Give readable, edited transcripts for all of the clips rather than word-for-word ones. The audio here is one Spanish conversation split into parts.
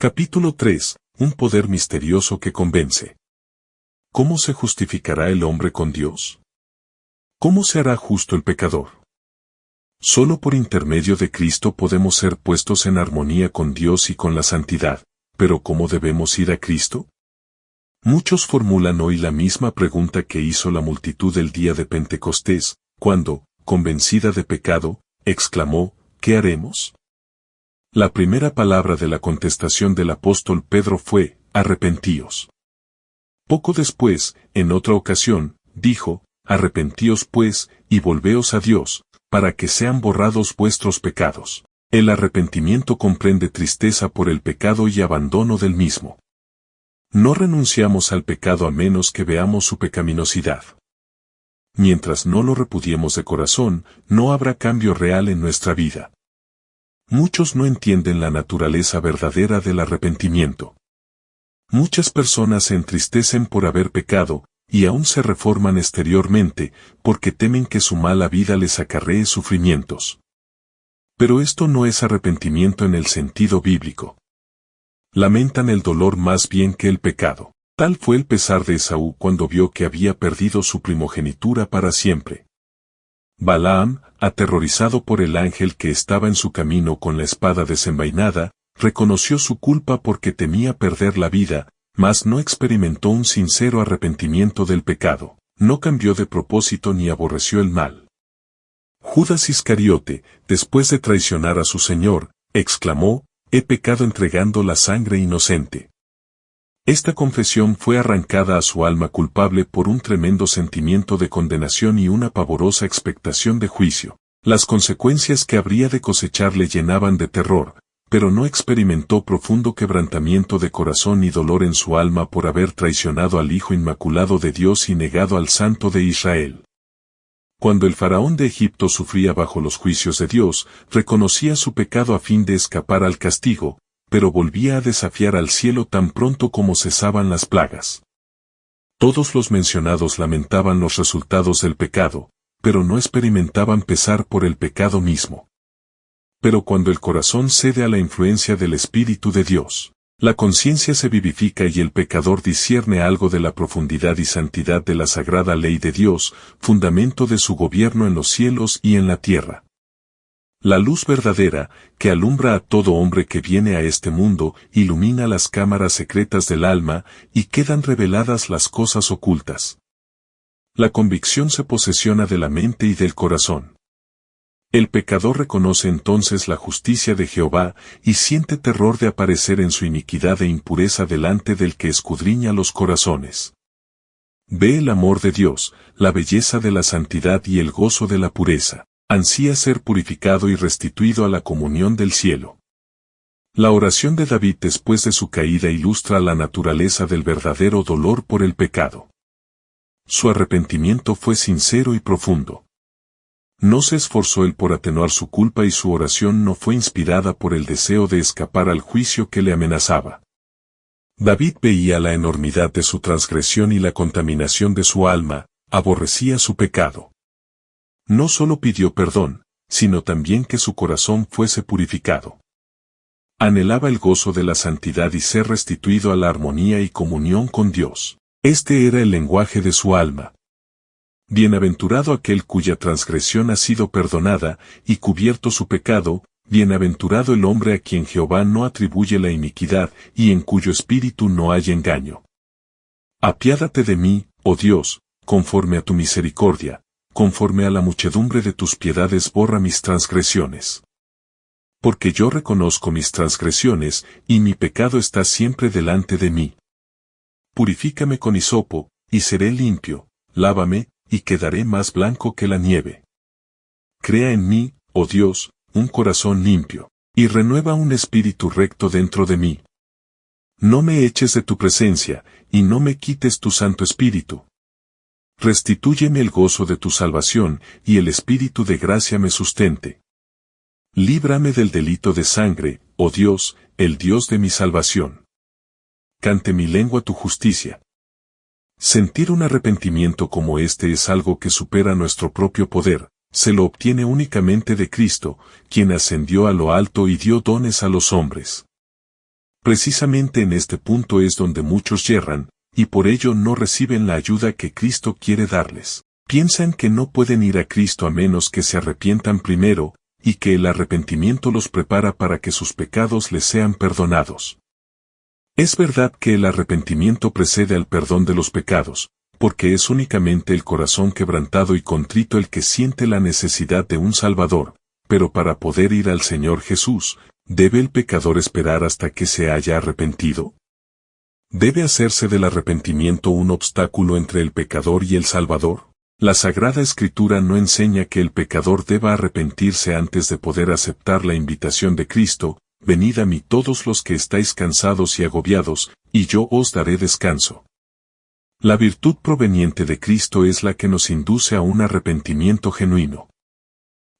Capítulo 3. Un poder misterioso que convence. ¿Cómo se justificará el hombre con Dios? ¿Cómo se hará justo el pecador? Solo por intermedio de Cristo podemos ser puestos en armonía con Dios y con la santidad, pero ¿cómo debemos ir a Cristo? Muchos formulan hoy la misma pregunta que hizo la multitud el día de Pentecostés, cuando, convencida de pecado, exclamó, ¿qué haremos? La primera palabra de la contestación del apóstol Pedro fue, arrepentíos. Poco después, en otra ocasión, dijo, arrepentíos pues, y volveos a Dios, para que sean borrados vuestros pecados. El arrepentimiento comprende tristeza por el pecado y abandono del mismo. No renunciamos al pecado a menos que veamos su pecaminosidad. Mientras no lo repudiemos de corazón, no habrá cambio real en nuestra vida. Muchos no entienden la naturaleza verdadera del arrepentimiento. Muchas personas se entristecen por haber pecado, y aún se reforman exteriormente, porque temen que su mala vida les acarree sufrimientos. Pero esto no es arrepentimiento en el sentido bíblico. Lamentan el dolor más bien que el pecado. Tal fue el pesar de Esaú cuando vio que había perdido su primogenitura para siempre. Balaam, aterrorizado por el ángel que estaba en su camino con la espada desenvainada, reconoció su culpa porque temía perder la vida, mas no experimentó un sincero arrepentimiento del pecado, no cambió de propósito ni aborreció el mal. Judas Iscariote, después de traicionar a su Señor, exclamó, he pecado entregando la sangre inocente. Esta confesión fue arrancada a su alma culpable por un tremendo sentimiento de condenación y una pavorosa expectación de juicio. Las consecuencias que habría de cosechar le llenaban de terror, pero no experimentó profundo quebrantamiento de corazón ni dolor en su alma por haber traicionado al Hijo Inmaculado de Dios y negado al Santo de Israel. Cuando el faraón de Egipto sufría bajo los juicios de Dios, reconocía su pecado a fin de escapar al castigo, pero volvía a desafiar al cielo tan pronto como cesaban las plagas. Todos los mencionados lamentaban los resultados del pecado, pero no experimentaban pesar por el pecado mismo. Pero cuando el corazón cede a la influencia del Espíritu de Dios, la conciencia se vivifica y el pecador discierne algo de la profundidad y santidad de la sagrada ley de Dios, fundamento de su gobierno en los cielos y en la tierra. La luz verdadera, que alumbra a todo hombre que viene a este mundo, ilumina las cámaras secretas del alma, y quedan reveladas las cosas ocultas. La convicción se posesiona de la mente y del corazón. El pecador reconoce entonces la justicia de Jehová, y siente terror de aparecer en su iniquidad e impureza delante del que escudriña los corazones. Ve el amor de Dios, la belleza de la santidad y el gozo de la pureza. Ansía ser purificado y restituido a la comunión del cielo. La oración de David después de su caída ilustra la naturaleza del verdadero dolor por el pecado. Su arrepentimiento fue sincero y profundo. No se esforzó él por atenuar su culpa y su oración no fue inspirada por el deseo de escapar al juicio que le amenazaba. David veía la enormidad de su transgresión y la contaminación de su alma, aborrecía su pecado. No solo pidió perdón, sino también que su corazón fuese purificado. Anhelaba el gozo de la santidad y ser restituido a la armonía y comunión con Dios. Este era el lenguaje de su alma. Bienaventurado aquel cuya transgresión ha sido perdonada, y cubierto su pecado, bienaventurado el hombre a quien Jehová no atribuye la iniquidad, y en cuyo espíritu no hay engaño. Apiádate de mí, oh Dios, conforme a tu misericordia. Conforme a la muchedumbre de tus piedades borra mis transgresiones. Porque yo reconozco mis transgresiones, y mi pecado está siempre delante de mí. Purifícame con hisopo, y seré limpio, lávame, y quedaré más blanco que la nieve. Crea en mí, oh Dios, un corazón limpio, y renueva un espíritu recto dentro de mí. No me eches de tu presencia, y no me quites tu Santo Espíritu. Restitúyeme el gozo de tu salvación, y el espíritu de gracia me sustente. Líbrame del delito de sangre, oh Dios, el Dios de mi salvación. Cante mi lengua tu justicia. Sentir un arrepentimiento como este es algo que supera nuestro propio poder, se lo obtiene únicamente de Cristo, quien ascendió a lo alto y dio dones a los hombres. Precisamente en este punto es donde muchos yerran, y por ello no reciben la ayuda que Cristo quiere darles. Piensan que no pueden ir a Cristo a menos que se arrepientan primero, y que el arrepentimiento los prepara para que sus pecados les sean perdonados. Es verdad que el arrepentimiento precede al perdón de los pecados, porque es únicamente el corazón quebrantado y contrito el que siente la necesidad de un Salvador, pero para poder ir al Señor Jesús, ¿debe el pecador esperar hasta que se haya arrepentido? ¿Debe hacerse del arrepentimiento un obstáculo entre el pecador y el Salvador? La Sagrada Escritura no enseña que el pecador deba arrepentirse antes de poder aceptar la invitación de Cristo: venid a mí todos los que estáis cansados y agobiados, y yo os daré descanso. La virtud proveniente de Cristo es la que nos induce a un arrepentimiento genuino.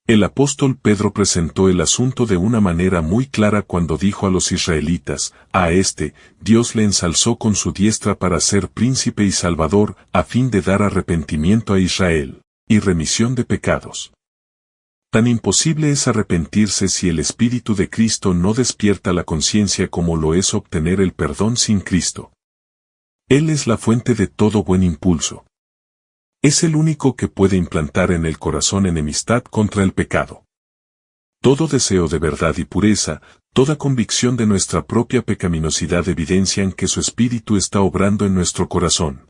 El apóstol Pedro presentó el asunto de una manera muy clara cuando dijo a los israelitas: a este, Dios le ensalzó con su diestra para ser príncipe y salvador, a fin de dar arrepentimiento a Israel, y remisión de pecados. Tan imposible es arrepentirse si el Espíritu de Cristo no despierta la conciencia como lo es obtener el perdón sin Cristo. Él es la fuente de todo buen impulso. Es el único que puede implantar en el corazón enemistad contra el pecado. Todo deseo de verdad y pureza, toda convicción de nuestra propia pecaminosidad evidencian que su Espíritu está obrando en nuestro corazón.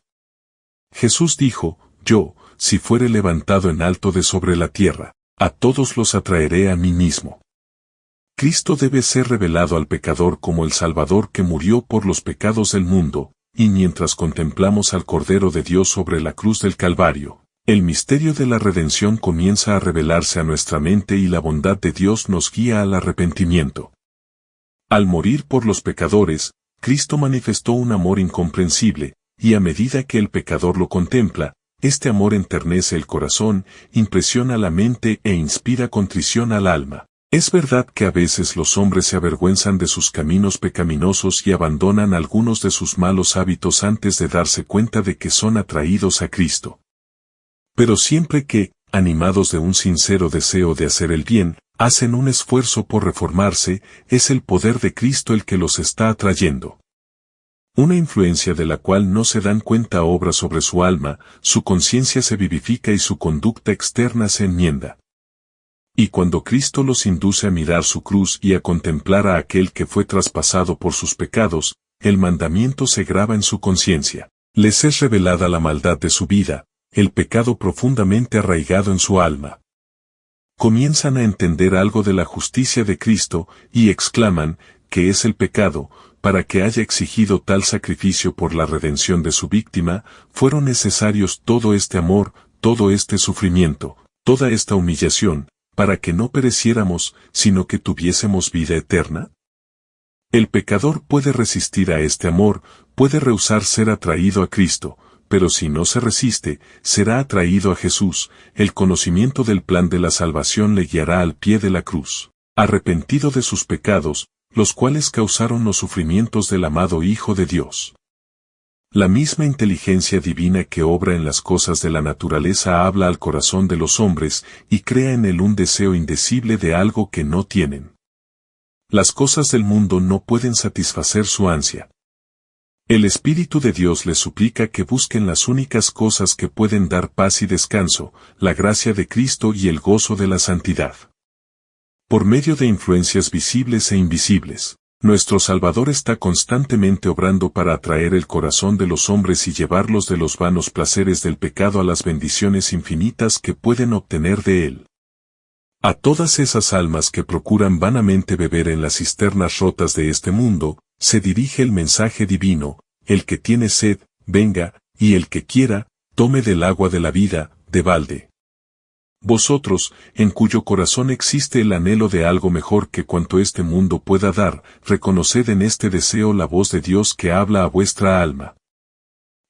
Jesús dijo: yo, si fuere levantado en alto de sobre la tierra, a todos los atraeré a mí mismo. Cristo debe ser revelado al pecador como el Salvador que murió por los pecados del mundo, y mientras contemplamos al Cordero de Dios sobre la cruz del Calvario, el misterio de la redención comienza a revelarse a nuestra mente y la bondad de Dios nos guía al arrepentimiento. Al morir por los pecadores, Cristo manifestó un amor incomprensible, y a medida que el pecador lo contempla, este amor enternece el corazón, impresiona la mente e inspira contrición al alma. Es verdad que a veces los hombres se avergüenzan de sus caminos pecaminosos y abandonan algunos de sus malos hábitos antes de darse cuenta de que son atraídos a Cristo. Pero siempre que, animados de un sincero deseo de hacer el bien, hacen un esfuerzo por reformarse, es el poder de Cristo el que los está atrayendo. Una influencia de la cual no se dan cuenta obra sobre su alma, su conciencia se vivifica y su conducta externa se enmienda. Y cuando Cristo los induce a mirar su cruz y a contemplar a aquel que fue traspasado por sus pecados, el mandamiento se graba en su conciencia. Les es revelada la maldad de su vida, el pecado profundamente arraigado en su alma. Comienzan a entender algo de la justicia de Cristo, y exclaman: ¿qué es el pecado? Para que haya exigido tal sacrificio por la redención de su víctima, fueron necesarios todo este amor, todo este sufrimiento, toda esta humillación, para que no pereciéramos, sino que tuviésemos vida eterna. El pecador puede resistir a este amor, puede rehusar ser atraído a Cristo, pero si no se resiste, será atraído a Jesús. El conocimiento del plan de la salvación le guiará al pie de la cruz, arrepentido de sus pecados, los cuales causaron los sufrimientos del amado Hijo de Dios. La misma inteligencia divina que obra en las cosas de la naturaleza habla al corazón de los hombres y crea en él un deseo indecible de algo que no tienen. Las cosas del mundo no pueden satisfacer su ansia. El Espíritu de Dios les suplica que busquen las únicas cosas que pueden dar paz y descanso, la gracia de Cristo y el gozo de la santidad. Por medio de influencias visibles e invisibles, nuestro Salvador está constantemente obrando para atraer el corazón de los hombres y llevarlos de los vanos placeres del pecado a las bendiciones infinitas que pueden obtener de él. A todas esas almas que procuran vanamente beber en las cisternas rotas de este mundo, se dirige el mensaje divino: el que tiene sed, venga, y el que quiera, tome del agua de la vida, de balde. Vosotros, en cuyo corazón existe el anhelo de algo mejor que cuanto este mundo pueda dar, reconoced en este deseo la voz de Dios que habla a vuestra alma.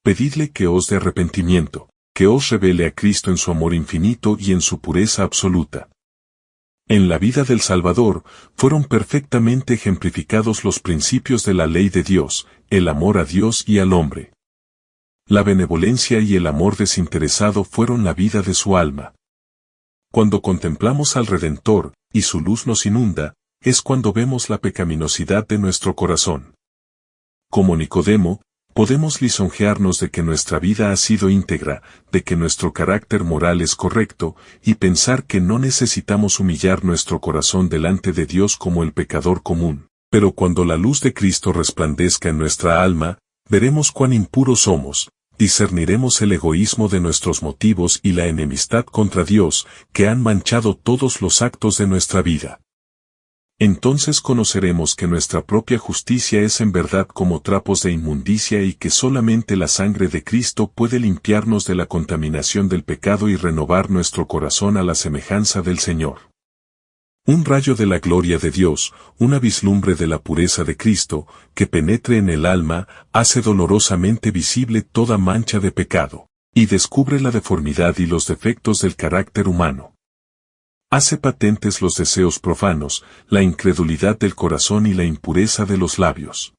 Pedidle que os dé arrepentimiento, que os revele a Cristo en su amor infinito y en su pureza absoluta. En la vida del Salvador, fueron perfectamente ejemplificados los principios de la ley de Dios, el amor a Dios y al hombre. La benevolencia y el amor desinteresado fueron la vida de su alma. Cuando contemplamos al Redentor, y su luz nos inunda, es cuando vemos la pecaminosidad de nuestro corazón. Como Nicodemo, podemos lisonjearnos de que nuestra vida ha sido íntegra, de que nuestro carácter moral es correcto, y pensar que no necesitamos humillar nuestro corazón delante de Dios como el pecador común. Pero cuando la luz de Cristo resplandezca en nuestra alma, veremos cuán impuros somos, discerniremos el egoísmo de nuestros motivos y la enemistad contra Dios, que han manchado todos los actos de nuestra vida. Entonces conoceremos que nuestra propia justicia es en verdad como trapos de inmundicia y que solamente la sangre de Cristo puede limpiarnos de la contaminación del pecado y renovar nuestro corazón a la semejanza del Señor. Un rayo de la gloria de Dios, una vislumbre de la pureza de Cristo, que penetre en el alma, hace dolorosamente visible toda mancha de pecado, y descubre la deformidad y los defectos del carácter humano. Hace patentes los deseos profanos, la incredulidad del corazón y la impureza de los labios.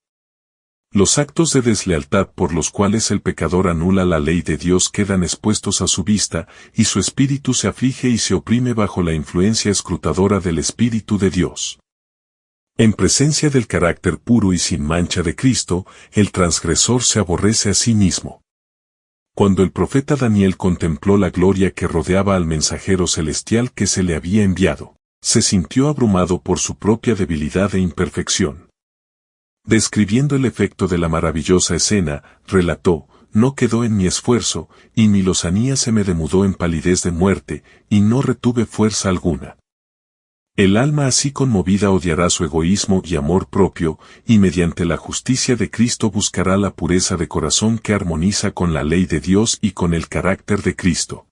Los actos de deslealtad por los cuales el pecador anula la ley de Dios quedan expuestos a su vista, y su espíritu se aflige y se oprime bajo la influencia escrutadora del Espíritu de Dios. En presencia del carácter puro y sin mancha de Cristo, el transgresor se aborrece a sí mismo. Cuando el profeta Daniel contempló la gloria que rodeaba al mensajero celestial que se le había enviado, se sintió abrumado por su propia debilidad e imperfección. Describiendo el efecto de la maravillosa escena, relató: «No quedó en mi esfuerzo, y mi lozanía se me demudó en palidez de muerte, y no retuve fuerza alguna». El alma así conmovida odiará su egoísmo y amor propio, y mediante la justicia de Cristo buscará la pureza de corazón que armoniza con la ley de Dios y con el carácter de Cristo.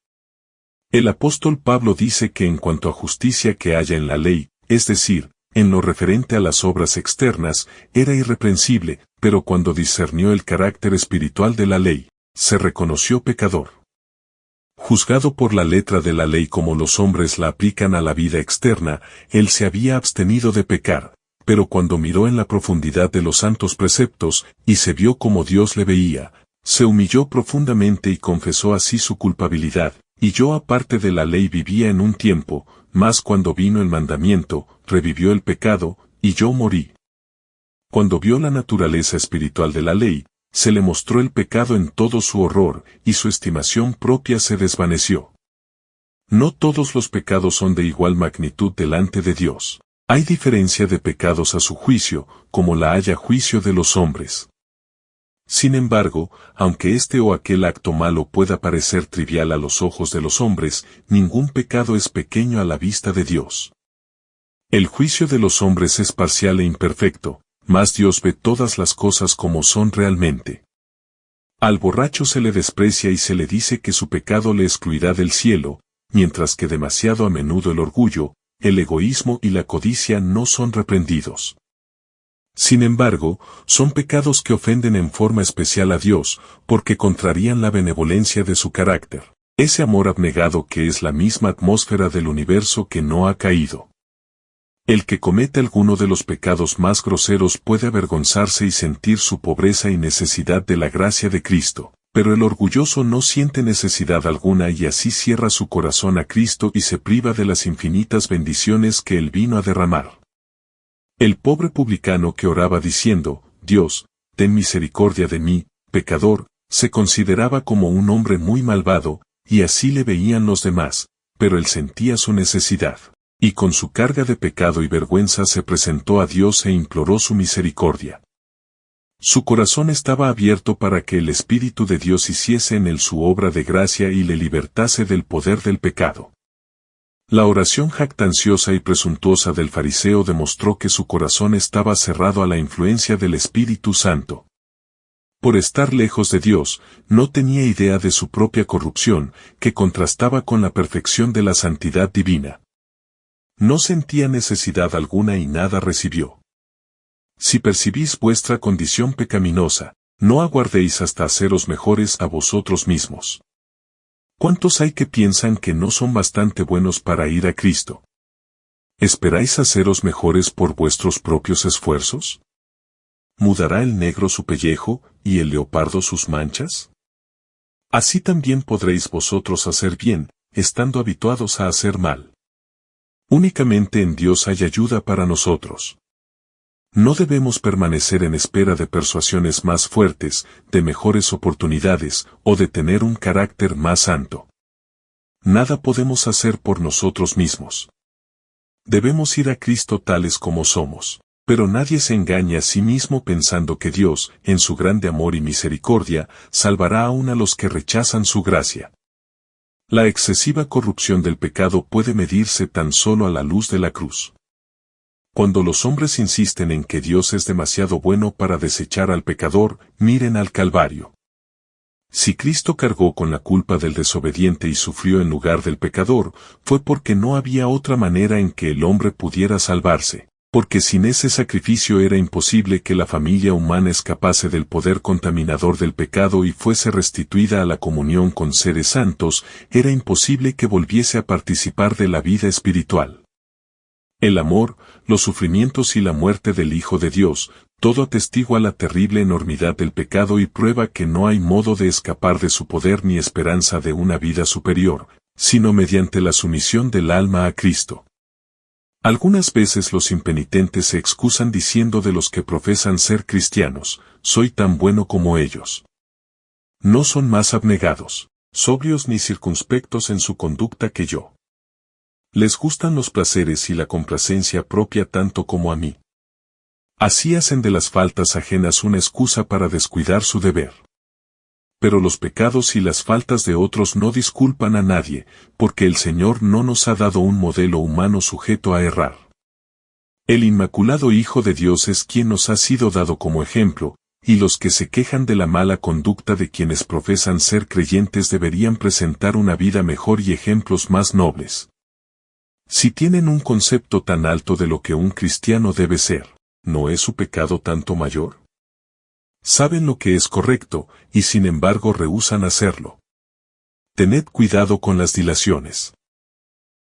El apóstol Pablo dice que en cuanto a justicia que haya en la ley, es decir, en lo referente a las obras externas, era irreprensible, pero cuando discernió el carácter espiritual de la ley, se reconoció pecador. Juzgado por la letra de la ley como los hombres la aplican a la vida externa, él se había abstenido de pecar, pero cuando miró en la profundidad de los santos preceptos, y se vio como Dios le veía, se humilló profundamente y confesó así su culpabilidad: «Y yo aparte de la ley vivía en un tiempo, mas cuando vino el mandamiento, revivió el pecado, y yo morí». Cuando vio la naturaleza espiritual de la ley, se le mostró el pecado en todo su horror, y su estimación propia se desvaneció. No todos los pecados son de igual magnitud delante de Dios. Hay diferencia de pecados a su juicio, como la hay a juicio de los hombres. Sin embargo, aunque este o aquel acto malo pueda parecer trivial a los ojos de los hombres, ningún pecado es pequeño a la vista de Dios. El juicio de los hombres es parcial e imperfecto, mas Dios ve todas las cosas como son realmente. Al borracho se le desprecia y se le dice que su pecado le excluirá del cielo, mientras que demasiado a menudo el orgullo, el egoísmo y la codicia no son reprendidos. Sin embargo, son pecados que ofenden en forma especial a Dios, porque contrarían la benevolencia de su carácter, ese amor abnegado que es la misma atmósfera del universo que no ha caído. El que comete alguno de los pecados más groseros puede avergonzarse y sentir su pobreza y necesidad de la gracia de Cristo, pero el orgulloso no siente necesidad alguna y así cierra su corazón a Cristo y se priva de las infinitas bendiciones que Él vino a derramar. El pobre publicano que oraba diciendo: «Dios, ten misericordia de mí, pecador», se consideraba como un hombre muy malvado, y así le veían los demás, pero él sentía su necesidad. Y con su carga de pecado y vergüenza se presentó a Dios e imploró su misericordia. Su corazón estaba abierto para que el Espíritu de Dios hiciese en él su obra de gracia y le libertase del poder del pecado. La oración jactanciosa y presuntuosa del fariseo demostró que su corazón estaba cerrado a la influencia del Espíritu Santo. Por estar lejos de Dios, no tenía idea de su propia corrupción, que contrastaba con la perfección de la santidad divina. No sentía necesidad alguna y nada recibió. Si percibís vuestra condición pecaminosa, no aguardéis hasta haceros mejores a vosotros mismos. ¿Cuántos hay que piensan que no son bastante buenos para ir a Cristo? ¿Esperáis haceros mejores por vuestros propios esfuerzos? ¿Mudará el negro su pellejo y el leopardo sus manchas? Así también podréis vosotros hacer bien, estando habituados a hacer mal. Únicamente en Dios hay ayuda para nosotros. No debemos permanecer en espera de persuasiones más fuertes, de mejores oportunidades, o de tener un carácter más santo. Nada podemos hacer por nosotros mismos. Debemos ir a Cristo tales como somos. Pero nadie se engaña a sí mismo pensando que Dios, en su grande amor y misericordia, salvará aún a los que rechazan su gracia. La excesiva corrupción del pecado puede medirse tan solo a la luz de la cruz. Cuando los hombres insisten en que Dios es demasiado bueno para desechar al pecador, miren al Calvario. Si Cristo cargó con la culpa del desobediente y sufrió en lugar del pecador, fue porque no había otra manera en que el hombre pudiera salvarse, porque sin ese sacrificio era imposible que la familia humana escapase del poder contaminador del pecado y fuese restituida a la comunión con seres santos, era imposible que volviese a participar de la vida espiritual. El amor, los sufrimientos y la muerte del Hijo de Dios, todo atestigua la terrible enormidad del pecado y prueba que no hay modo de escapar de su poder ni esperanza de una vida superior, sino mediante la sumisión del alma a Cristo. Algunas veces los impenitentes se excusan diciendo de los que profesan ser cristianos, soy tan bueno como ellos. No son más abnegados, sobrios ni circunspectos en su conducta que yo. Les gustan los placeres y la complacencia propia tanto como a mí. Así hacen de las faltas ajenas una excusa para descuidar su deber. Pero los pecados y las faltas de otros no disculpan a nadie, porque el Señor no nos ha dado un modelo humano sujeto a errar. El Inmaculado Hijo de Dios es quien nos ha sido dado como ejemplo, y los que se quejan de la mala conducta de quienes profesan ser creyentes deberían presentar una vida mejor y ejemplos más nobles. Si tienen un concepto tan alto de lo que un cristiano debe ser, ¿no es su pecado tanto mayor? Saben lo que es correcto, y sin embargo rehúsan hacerlo. Tened cuidado con las dilaciones.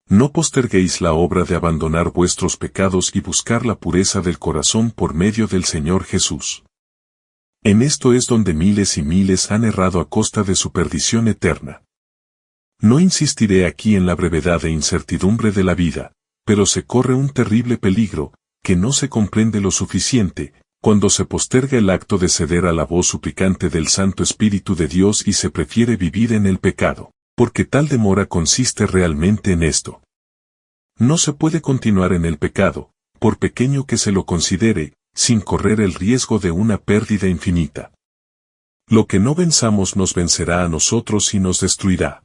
No posterguéis la obra de abandonar vuestros pecados y buscar la pureza del corazón por medio del Señor Jesús. En esto es donde miles y miles han errado a costa de su perdición eterna. No insistiré aquí en la brevedad e incertidumbre de la vida, pero se corre un terrible peligro, que no se comprende lo suficiente, cuando se posterga el acto de ceder a la voz suplicante del Santo Espíritu de Dios y se prefiere vivir en el pecado, porque tal demora consiste realmente en esto. No se puede continuar en el pecado, por pequeño que se lo considere, sin correr el riesgo de una pérdida infinita. Lo que no venzamos nos vencerá a nosotros y nos destruirá.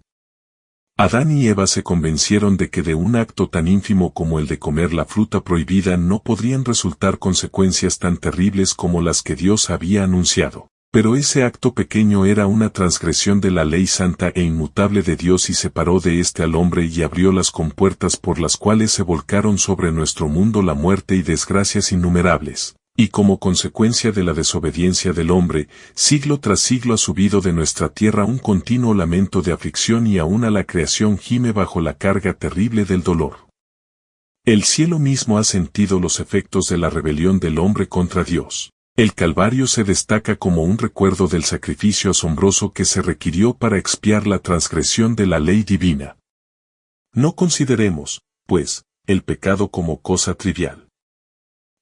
Adán y Eva se convencieron de que de un acto tan ínfimo como el de comer la fruta prohibida no podrían resultar consecuencias tan terribles como las que Dios había anunciado. Pero ese acto pequeño era una transgresión de la ley santa e inmutable de Dios y separó de éste al hombre y abrió las compuertas por las cuales se volcaron sobre nuestro mundo la muerte y desgracias innumerables. Y como consecuencia de la desobediencia del hombre, siglo tras siglo ha subido de nuestra tierra un continuo lamento de aflicción y aún a la creación gime bajo la carga terrible del dolor. El cielo mismo ha sentido los efectos de la rebelión del hombre contra Dios. El Calvario se destaca como un recuerdo del sacrificio asombroso que se requirió para expiar la transgresión de la ley divina. No consideremos, pues, el pecado como cosa trivial.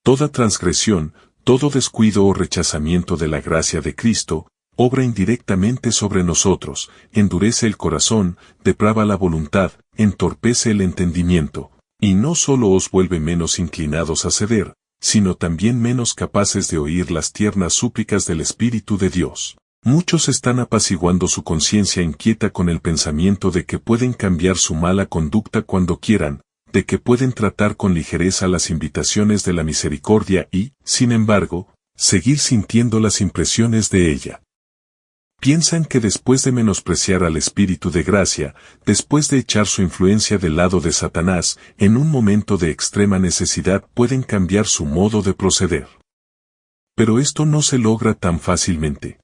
Toda transgresión, todo descuido o rechazamiento de la gracia de Cristo, obra indirectamente sobre nosotros, endurece el corazón, deprava la voluntad, entorpece el entendimiento, y no solo os vuelve menos inclinados a ceder, sino también menos capaces de oír las tiernas súplicas del Espíritu de Dios. Muchos están apaciguando su conciencia inquieta con el pensamiento de que pueden cambiar su mala conducta cuando quieran, de que pueden tratar con ligereza las invitaciones de la misericordia y, sin embargo, seguir sintiendo las impresiones de ella. Piensan que después de menospreciar al Espíritu de gracia, después de echar su influencia del lado de Satanás, en un momento de extrema necesidad pueden cambiar su modo de proceder. Pero esto no se logra tan fácilmente.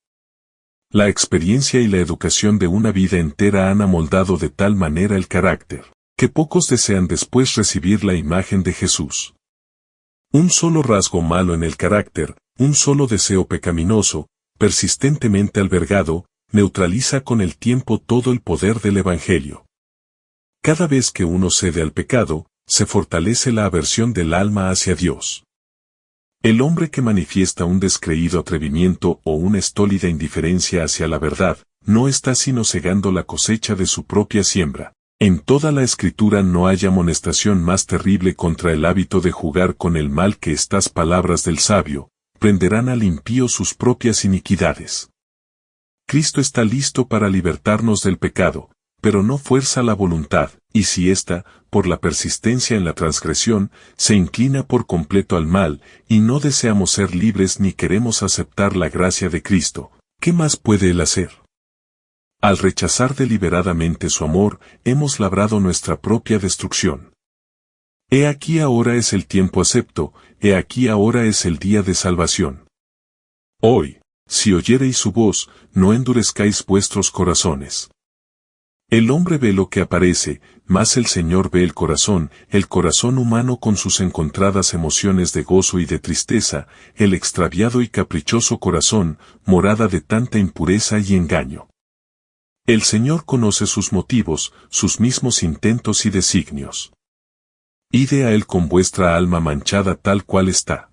La experiencia y la educación de una vida entera han amoldado de tal manera el carácter, que pocos desean después recibir la imagen de Jesús. Un solo rasgo malo en el carácter, un solo deseo pecaminoso, persistentemente albergado, neutraliza con el tiempo todo el poder del Evangelio. Cada vez que uno cede al pecado, se fortalece la aversión del alma hacia Dios. El hombre que manifiesta un descreído atrevimiento o una estólida indiferencia hacia la verdad, no está sino cegando la cosecha de su propia siembra. En toda la Escritura no hay amonestación más terrible contra el hábito de jugar con el mal que estas palabras del sabio, prenderán al impío sus propias iniquidades. Cristo está listo para libertarnos del pecado, pero no fuerza la voluntad, y si ésta, por la persistencia en la transgresión, se inclina por completo al mal, y no deseamos ser libres ni queremos aceptar la gracia de Cristo, ¿qué más puede Él hacer? Al rechazar deliberadamente su amor, hemos labrado nuestra propia destrucción. He aquí ahora es el tiempo acepto, he aquí ahora es el día de salvación. Hoy, si oyereis su voz, no endurezcáis vuestros corazones. El hombre ve lo que aparece, mas el Señor ve el corazón humano con sus encontradas emociones de gozo y de tristeza, el extraviado y caprichoso corazón, morada de tanta impureza y engaño. El Señor conoce sus motivos, sus mismos intentos y designios. Ide a Él con vuestra alma manchada tal cual está.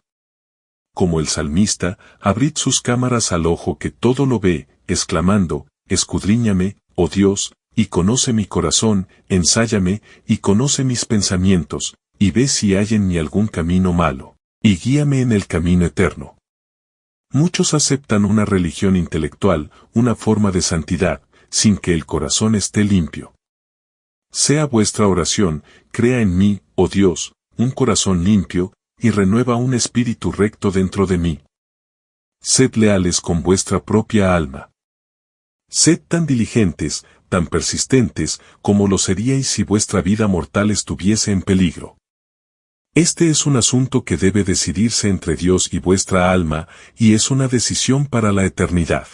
Como el salmista, abrid sus cámaras al ojo que todo lo ve, exclamando, escudriñame, oh Dios, y conoce mi corazón, ensáyame, y conoce mis pensamientos, y ve si hay en mí algún camino malo, y guíame en el camino eterno. Muchos aceptan una religión intelectual, una forma de santidad, sin que el corazón esté limpio. Sea vuestra oración, crea en mí, oh Dios, un corazón limpio, y renueva un espíritu recto dentro de mí. Sed leales con vuestra propia alma. Sed tan diligentes, tan persistentes, como lo seríais si vuestra vida mortal estuviese en peligro. Este es un asunto que debe decidirse entre Dios y vuestra alma, y es una decisión para la eternidad.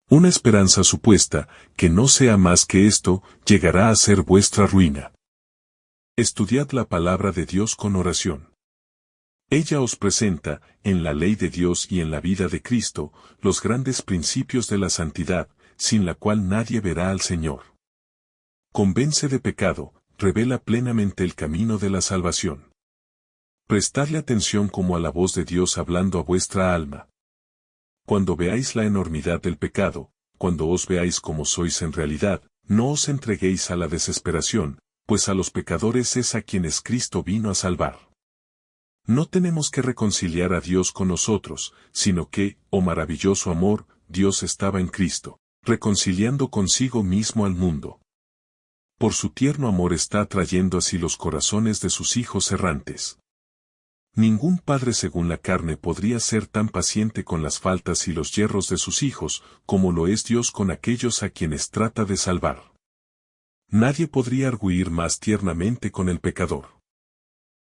Una esperanza supuesta, que no sea más que esto, llegará a ser vuestra ruina. Estudiad la palabra de Dios con oración. Ella os presenta, en la ley de Dios y en la vida de Cristo, los grandes principios de la santidad, sin la cual nadie verá al Señor. Convence de pecado, revela plenamente el camino de la salvación. Prestadle atención como a la voz de Dios hablando a vuestra alma. Cuando veáis la enormidad del pecado, cuando os veáis como sois en realidad, no os entreguéis a la desesperación, pues a los pecadores es a quienes Cristo vino a salvar. No tenemos que reconciliar a Dios con nosotros, sino que, oh maravilloso amor, Dios estaba en Cristo, reconciliando consigo mismo al mundo. Por su tierno amor está atrayendo así los corazones de sus hijos errantes. Ningún padre según la carne podría ser tan paciente con las faltas y los yerros de sus hijos, como lo es Dios con aquellos a quienes trata de salvar. Nadie podría argüir más tiernamente con el pecador.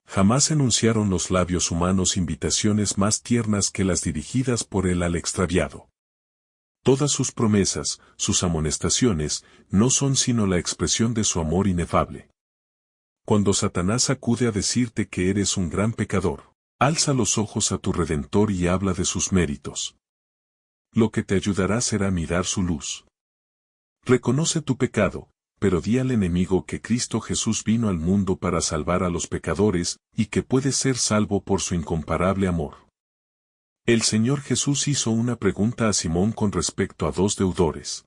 Jamás enunciaron los labios humanos invitaciones más tiernas que las dirigidas por él al extraviado. Todas sus promesas, sus amonestaciones, no son sino la expresión de su amor inefable. Cuando Satanás acude a decirte que eres un gran pecador, alza los ojos a tu Redentor y habla de sus méritos. Lo que te ayudará será mirar su luz. Reconoce tu pecado, pero di al enemigo que Cristo Jesús vino al mundo para salvar a los pecadores, y que puede ser salvo por su incomparable amor. El Señor Jesús hizo una pregunta a Simón con respecto a dos deudores.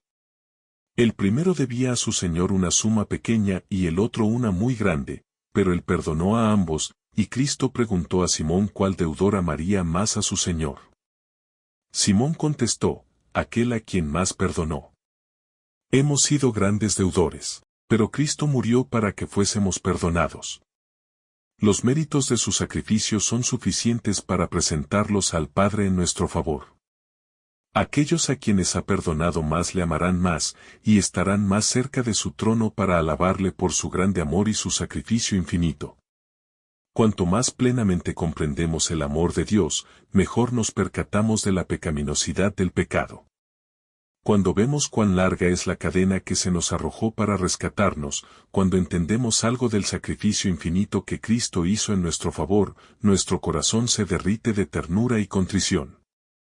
El primero debía a su Señor una suma pequeña y el otro una muy grande, pero él perdonó a ambos, y Cristo preguntó a Simón cuál deudor amaría más a su Señor. Simón contestó, aquel a quien más perdonó. Hemos sido grandes deudores, pero Cristo murió para que fuésemos perdonados. Los méritos de su sacrificio son suficientes para presentarlos al Padre en nuestro favor. Aquellos a quienes ha perdonado más le amarán más, y estarán más cerca de su trono para alabarle por su grande amor y su sacrificio infinito. Cuanto más plenamente comprendemos el amor de Dios, mejor nos percatamos de la pecaminosidad del pecado. Cuando vemos cuán larga es la cadena que se nos arrojó para rescatarnos, cuando entendemos algo del sacrificio infinito que Cristo hizo en nuestro favor, nuestro corazón se derrite de ternura y contrición.